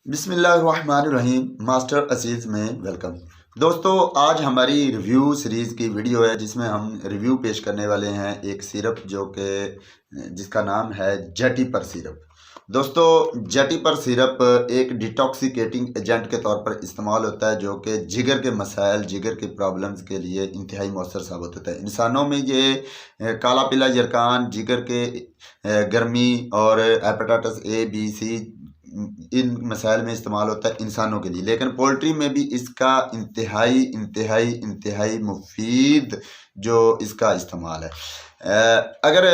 बिस्मिल्लाहिर्रहमानिर्रहीम। मास्टर असीज़ में वेलकम। दोस्तों, आज हमारी रिव्यू सीरीज़ की वीडियो है जिसमें हम रिव्यू पेश करने वाले हैं एक सिरप जिसका नाम है जेटिपर सिरप। दोस्तों, जेटिपर सिरप एक डिटॉक्सिकेटिंग एजेंट के तौर पर इस्तेमाल होता है जो कि जिगर के मसाइल, जिगर की प्रॉब्लम्स के लिए इंतहाई मौसर साबित होता है। इंसानों में ये काला पीला जरकान, जिगर के गर्मी और हेपेटाइटिस ए बी सी इन मसाइल में इस्तेमाल होता है इंसानों के लिए, लेकिन पोल्ट्री में भी इसका इंतहाई इंतहाई इंतहाई मुफीद जो इसका इस्तेमाल है। अगर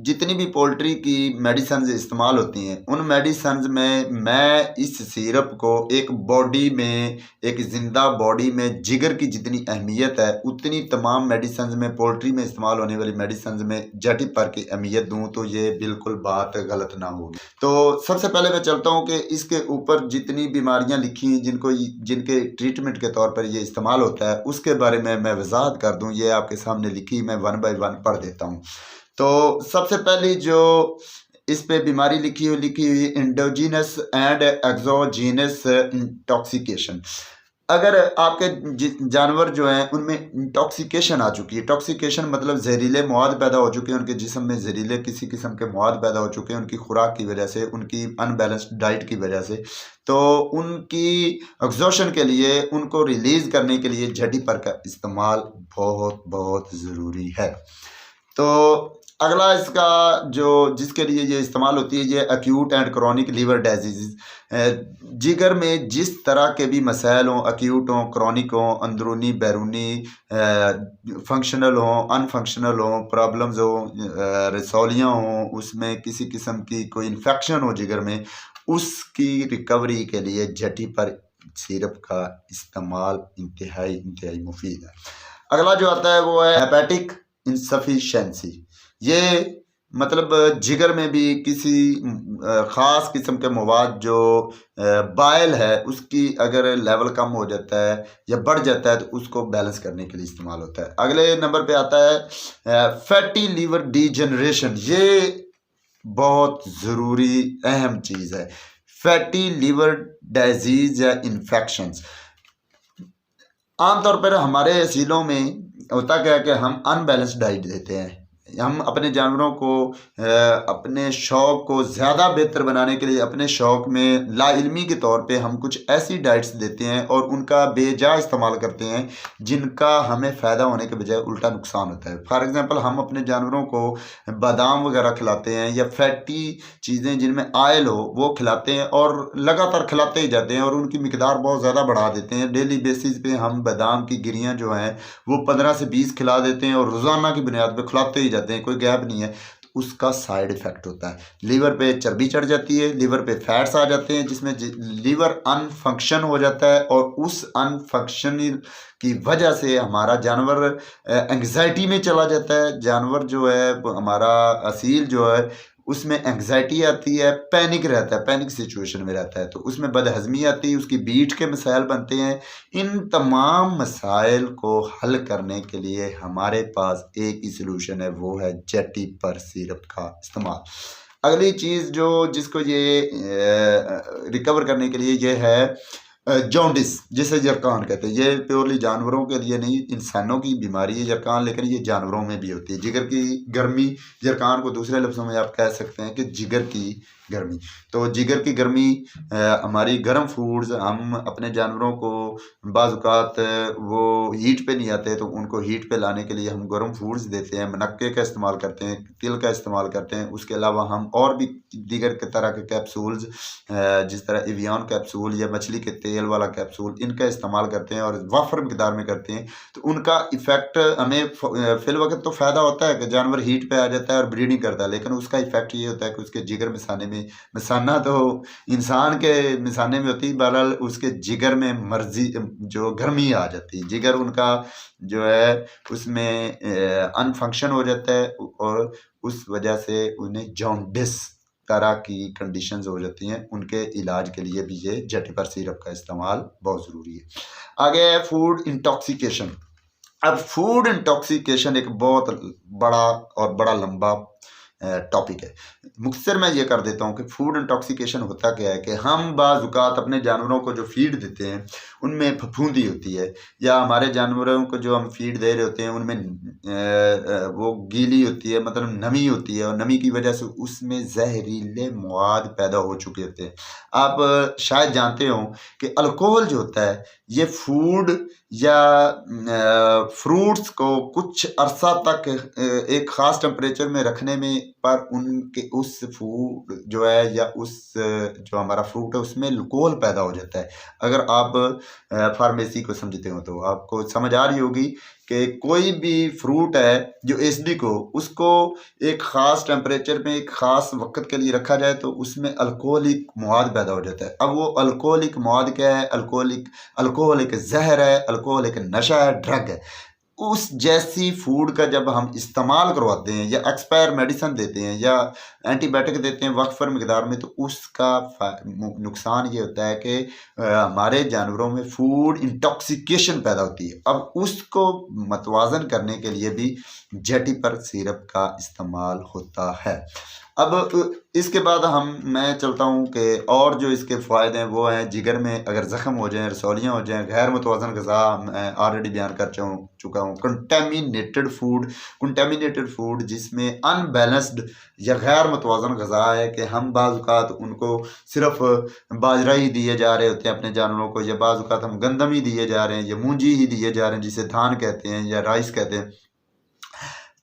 जितनी भी पोल्ट्री की मेडिसिन इस्तेमाल होती हैं उन मेडिसिन में मैं इस सिरप को एक बॉडी में, एक ज़िंदा बॉडी में जिगर की जितनी अहमियत है उतनी तमाम मेडिसिन में, पोल्ट्री में इस्तेमाल होने वाली मेडिसिन में जेटिपर की अहमियत दूं तो ये बिल्कुल बात गलत ना होगी। तो सबसे पहले मैं चलता हूं कि इसके ऊपर जितनी बीमारियां लिखी हैं जिनके ट्रीटमेंट के तौर पर ये इस्तेमाल होता है उसके बारे में मैं वजाहत कर दूं। ये आपके सामने लिखी, मैं वन बाय वन पढ़ देता हूं। तो सबसे पहली जो इस पे बीमारी लिखी हुई एंडोजीनस एंड एक्सोजीनस इंटॉक्सिकेशन। अगर आपके जानवर जो हैं उनमें इंटॉक्सिकेशन आ चुकी है, टॉक्सिकेशन मतलब जहरीले मवाद पैदा हो चुके हैं, उनके जिस्म में जहरीले किसी किस्म के मवाद पैदा हो चुके हैं उनकी खुराक की वजह से, उनकी अनबैलेंस्ड डाइट की वजह से, तो उनकी एग्जॉशन के लिए, उनको रिलीज करने के लिए जेटिपर का इस्तेमाल बहुत बहुत ज़रूरी है। तो अगला इसका जो जिसके लिए ये इस्तेमाल होती है, ये acute and chronic liver disease. जिगर में जिस तरह के भी मसाइल हों, एक्यूट हों, क्रॉनिक हों, अंदरूनी बैरूनी, फंक्शनल हों, अनफंक्शनल हों, प्रॉब्लम्स हों, रसौलियाँ हों, उसमें किसी किस्म की कोई इन्फेक्शन हो जिगर में, उसकी रिकवरी के लिए जेटिपर सिरप का इस्तेमाल इंतहाई इंतहाई मुफीद है। अगला जो आता है वो है हेपेटिक इंसफिशेंसी। ये मतलब जिगर में भी किसी ख़ास किस्म के मवाद जो बाइल है उसकी अगर लेवल कम हो जाता है या बढ़ जाता है तो उसको बैलेंस करने के लिए इस्तेमाल होता है। अगले नंबर पे आता है फैटी लीवर डीजनरेशन। ये बहुत ज़रूरी अहम चीज़ है। फैटी लीवर डिजीज़ या इन्फेक्शंस आमतौर पर हमारे असीलों में होता क्या है कि हम अनबैलेंस्ड डाइट देते हैं। हम अपने जानवरों को अपने शौक़ को ज़्यादा बेहतर बनाने के लिए अपने शौक़ में लाइल्मी के तौर पे हम कुछ ऐसी डाइट्स देते हैं और उनका बेजा इस्तेमाल करते हैं जिनका हमें फ़ायदा होने के बजाय उल्टा नुकसान होता है। फॉर एग्ज़ाम्पल, हम अपने जानवरों को बादाम वगैरह खिलाते हैं या फैटी चीज़ें जिनमें आयल हो वो खिलाते हैं और लगातार खिलाते ही जाते हैं और उनकी मिकदार बहुत ज़्यादा बढ़ा देते हैं। डेली बेसिस पे हम बादाम की गिरियाँ जो हैं वो 15 से 20 खिला देते हैं और रोज़ाना की बुनियाद पे खिलाते ही जाते हैं, कोई गैप नहीं है। तो उसका साइड इफ़ेक्ट होता है, लीवर पे चर्बी चढ़ जाती है, लीवर पे फैट्स आ जाते हैं जिसमें लीवर अनफंक्शन हो जाता है और उस अनफंक्शन की वजह से हमारा जानवर एंग्जाइटी में चला जाता है। जानवर जो है हमारा असील जो है उसमें एंग्जाइटी आती है, पैनिक रहता है, पैनिक सिचुएशन में रहता है, तो उसमें बदहज़मी आती है, उसकी बीट के मसाइल बनते हैं। इन तमाम मसाइल को हल करने के लिए हमारे पास एक ही सलूशन है, वो है जेटिपर सिरप का इस्तेमाल। अगली चीज़ जिसको ये रिकवर करने के लिए ये है जॉन्डिस, जिसे जरकान कहते हैं। ये प्योरली जानवरों के लिए नहीं, इंसानों की बीमारी है जरकान, लेकिन ये जानवरों में भी होती है। जिगर की गर्मी, जरकान को दूसरे लफ्ज़ों में आप कह सकते हैं कि जिगर की गर्मी। तो जिगर की गर्मी हमारी गर्म फूड्स, हम अपने जानवरों को बाज़-औक़ात वो हीट पे नहीं आते तो उनको हीट पे लाने के लिए हम गर्म फूड्स देते हैं, मनक्के का इस्तेमाल करते हैं, तिल का इस्तेमाल करते हैं। उसके अलावा हम और भी दीगर के तरह के कैप्सूल्स, जिस तरह एवियन कैप्सूल या मछली के तेल वाला कैप्सूल, इनका इस्तेमाल करते हैं और वाफर मिकदार में करते हैं। तो उनका इफ़ेक्ट हमें फिल वक्त तो फ़ायदा होता है कि जानवर हीट पे आ जाता है और ब्रीडिंग करता है, लेकिन उसका इफ़ेक्ट ये होता है कि उसके जिगर मिसाने में, मिसाना तो इंसान के मिसाने में होती है, बहरहाल उसके जिगर में मर्जी जो गर्मी आ जाती है, जिगर उनका जो है उसमें अनफंक्शन हो जाता है और उस वजह से उन्हें जॉन्डिस तरह की कंडीशंस हो जाती हैं। उनके इलाज के लिए भी ये जेटिपर सिरप का इस्तेमाल बहुत ज़रूरी है। आगे है फूड इंटॉक्सिकेशन। अब फूड इंटॉक्सिकेशन एक बहुत बड़ा और बड़ा लंबा टॉपिक है। मुख्तसर मैं ये कर देता हूँ कि फूड इंटॉक्सिकेशन होता क्या है कि हम बाज़ औक़ात अपने जानवरों को जो फीड देते हैं उनमें फफूंदी होती है, या हमारे जानवरों को जो हम फीड दे रहे होते हैं उनमें वो गीली होती है, मतलब नमी होती है, और नमी की वजह से उसमें जहरीले मवाद पैदा हो चुके होते हैं। आप शायद जानते हो कि अल्कोहल जो होता है ये फूड या फ्रूट्स को कुछ अरसा तक एक ख़ास टेम्परेचर में रखने में पर उनके उस फूड जो है या उस जो हमारा फ्रूट है उसमें अल्कोहल पैदा हो जाता है। अगर आप फार्मेसी को समझते हो तो आपको समझ आ रही होगी कि कोई भी फ्रूट है जो एसिडी को उसको एक ख़ास टेम्परेचर में एक ख़ास वक्त के लिए रखा जाए तो उसमें अल्कोहलिक मवाद पैदा हो जाता है। अब वो अल्कोहलिक मवाद क्या है? अल्कोहल एक ज़हर है, अल्कोहल एक नशा है, ड्रग है। उस जैसी फूड का जब हम इस्तेमाल करवाते हैं या एक्सपायर मेडिसिन देते हैं या एंटीबायोटिक देते हैं वक्फर मकदार में, तो उसका नुकसान ये होता है कि हमारे जानवरों में फूड इंटॉक्सिकेशन पैदा होती है। अब उसको मतवाजन करने के लिए भी जेटिपर सिरप का इस्तेमाल होता है। अब इसके बाद मैं चलता हूँ कि और जो इसके फ़ायदे हैं वो हैं जिगर में अगर ज़ख़म हो जाएँ, रसौलियाँ हो जाएँ, गैर मुतवाज़न ग़िज़ा मैं ऑलरेडी बयान कर चुका हूँ। कंटेमिनेटेड फूड जिसमें अनबैलेंस्ड या गैर मुतवाज़न ग़िज़ा है कि हम बाज़ औक़ात उनको सिर्फ़ बाजरा ही दिए जा रहे होते हैं अपने जानवरों को, या बाज़ औक़ात हम गंदम ही दिए जा रहे हैं या मूंजी ही दिए जा रहे हैं जिसे धान कहते हैं या राइस कहते हैं।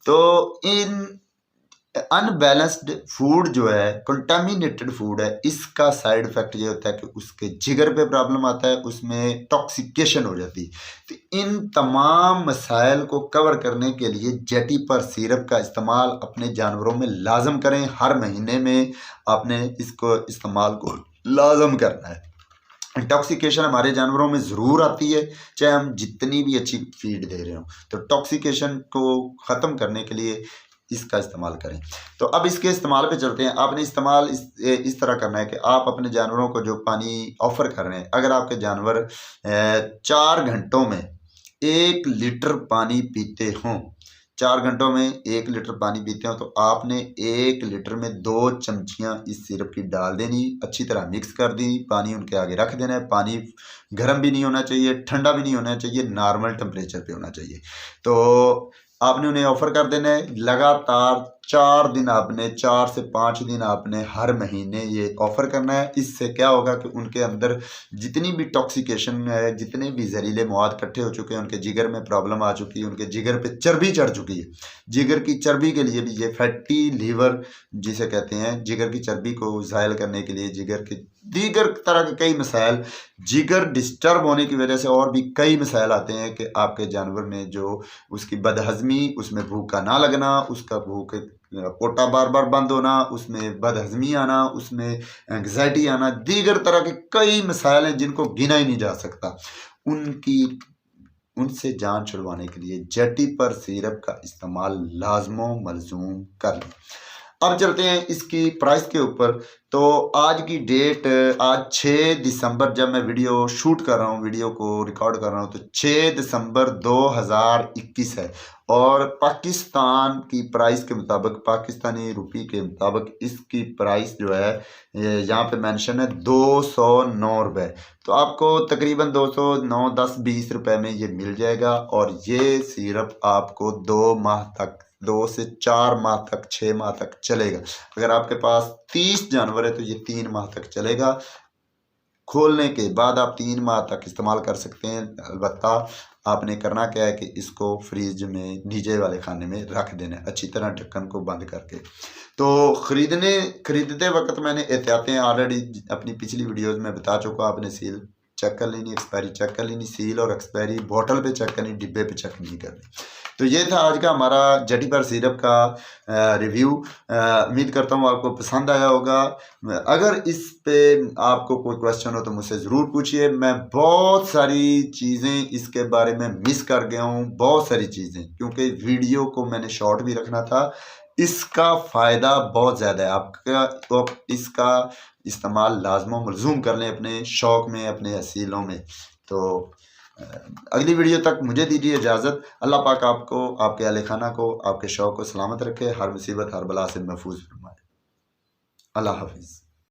तो इन अनबैलेंस्ड फूड जो है, कंटामिनेटेड फूड है, इसका साइड इफेक्ट ये होता है कि उसके जिगर पे प्रॉब्लम आता है, उसमें टॉक्सिकेशन हो जाती है। तो इन तमाम मसाइल को कवर करने के लिए जेटिपर सिरप का इस्तेमाल अपने जानवरों में लाजम करें। हर महीने में आपने इसको इस्तेमाल को लाजम करना है। इंटॉक्सिकेशन हमारे जानवरों में ज़रूर आती है, चाहे हम जितनी भी अच्छी फीड दे रहे हों। तो टॉक्सिकेशन को ख़त्म करने के लिए इसका इस्तेमाल करें। तो अब इसके इस्तेमाल पे चलते हैं। आपने इस्तेमाल इस तरह करना है कि आप अपने जानवरों को जो पानी ऑफ़र कर रहे हैं, अगर आपके जानवर 4 घंटों में 1 लीटर पानी पीते हों, 4 घंटों में 1 लीटर पानी पीते हो, तो आपने 1 लीटर में 2 चमचियाँ इस सिरप की डाल देनी, अच्छी तरह मिक्स कर दी, पानी उनके आगे रख देना है। पानी गर्म भी नहीं होना चाहिए, ठंडा भी नहीं होना चाहिए, नॉर्मल टेम्परेचर पे होना चाहिए। तो आपने उन्हें ऑफ़र कर देना है। लगातार 4 दिन आपने 4 से 5 दिन आपने हर महीने ये ऑफ़र करना है। इससे क्या होगा कि उनके अंदर जितनी भी टॉक्सिकेशन है, जितने भी जहरीले मवाद इकट्ठे हो चुके हैं, उनके जिगर में प्रॉब्लम आ चुकी है, उनके जिगर पे चर्बी चढ़ चुकी है। जिगर की चर्बी के लिए भी ये फैटी लीवर जिसे कहते हैं, जिगर की चर्बी को ज़ायल करने के लिए, जिगर के दीगर तरह के कई मसाइल, जिगर डिस्टर्ब होने की वजह से और भी कई मसाइल आते हैं कि आपके जानवर में जो उसकी बदहज़मी, उसमें भूख का ना लगना, उसका भूख पोटा बार बार बंद होना, उसमें बदहज़मी आना, उसमें एंग्जाइटी आना, दीगर तरह के कई मसाइल हैं जिनको गिना ही नहीं जा सकता। उनसे जान छुड़वाने के लिए जेटिपर सिरप का इस्तेमाल लाज़िमो मलज़ूम कर लें। अब चलते हैं इसकी प्राइस के ऊपर। तो आज की डेट, आज 6 दिसंबर जब मैं वीडियो शूट कर रहा हूँ, वीडियो को रिकॉर्ड कर रहा हूँ, तो 6 दिसंबर 2021 है और पाकिस्तान की प्राइस के मुताबिक, पाकिस्तानी रुपये के मुताबिक इसकी प्राइस जो है यहाँ पे मेंशन है 209 रुपये। तो आपको तकरीबन 209, 10, 20 रुपये में ये मिल जाएगा और ये सिरप आपको 2 माह तक, 2 से 4 माह तक, 6 माह तक चलेगा। अगर आपके पास 30 जानवर है तो ये 3 माह तक चलेगा। खोलने के बाद आप 3 माह तक इस्तेमाल कर सकते हैं। अलबत्ता आपने करना क्या है कि इसको फ्रिज में नीचे वाले खाने में रख देना है, अच्छी तरह ढक्कन को बंद करके। तो खरीदते वक्त मैंने एहतियातें ऑलरेडी अपनी पिछली वीडियोज़ में बता चुका। आपने सील चेक कर लेनी, एक्सपायरी चेक कर लेनी, सील और एक्सपायरी बोतल पे चेक करनी, डिब्बे पे चेक नहीं करनी। तो ये था आज का हमारा जेटिपर सिरप का रिव्यू। उम्मीद करता हूँ आपको पसंद आया होगा। अगर इस पे आपको कोई क्वेश्चन हो तो मुझसे ज़रूर पूछिए। मैं बहुत सारी चीज़ें इसके बारे में मिस कर गया हूँ, बहुत सारी चीज़ें, क्योंकि वीडियो को मैंने शॉर्ट भी रखना था। इसका फ़ायदा बहुत ज़्यादा है आपका, तो इसका इस्तेमाल लाज़िमो मलज़ूम कर लें अपने शौक़ में, अपने हसीलों में। तो अगली वीडियो तक मुझे दीजिए इजाज़त। अल्लाह पाक आपको, आपके अहले खाना को, आपके शौक़ को सलामत रखे, हर मुसीबत हर बला से महफूज फरमाए। अल्लाह हाफिज़।